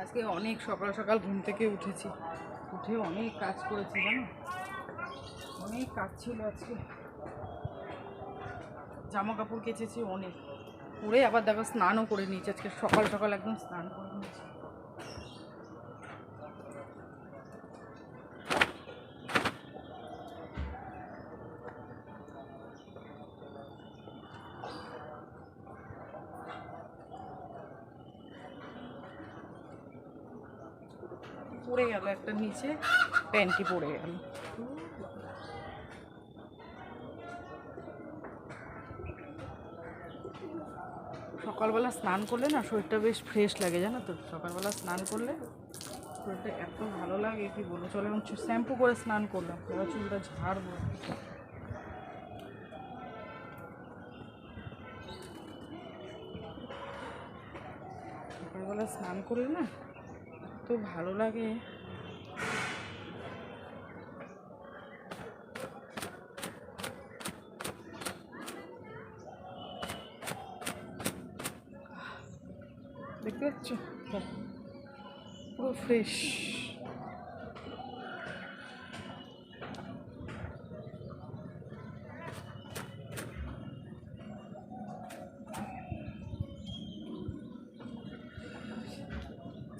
আজকে অনেক সকাল সকাল ঘুম থেকে উঠেছি, উঠে অনেক কাজ করেছি জানো, অনেক কাজ ছিল আজকে। জামা কাপড় কেচেছি অনেক, করে আবার দেখো স্নানও করে নিয়েছি আজকে সকাল সকাল, একদম স্নান করে নিয়েছি। পড়ে গেল একটা, নিচে প্যান্টি পড়ে গেল। সকালবেলা স্নান করলে না শরীরটা বেশ ফ্রেশ লাগে জানো তো, সকালবেলা স্নান করলে শরীরটা এত ভালো লাগে কি বলবো। চলো এবং শ্যাম্পু করে স্নান করলাম, এবার চুলটা ঝাড়বো। সকালবেলা স্নান করলে না এত ভালো লাগে। দেখতে পাচ্ছ পুরো ফ্রেশ।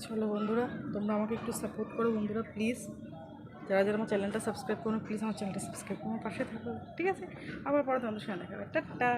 চলো বন্ধুরা, তোমরা আমাকে একটু সাপোর্ট করো বন্ধুরা প্লিজ, যারা যারা আমার চ্যানেলটা সাবস্ক্রাইব করো প্লিজ আমার চ্যানেলটা সাবস্ক্রাইব করো, আমার পাশে থাকো, ঠিক আছে? আবার পরে তোমাদের সঙ্গে দেখা হবে, টাটা।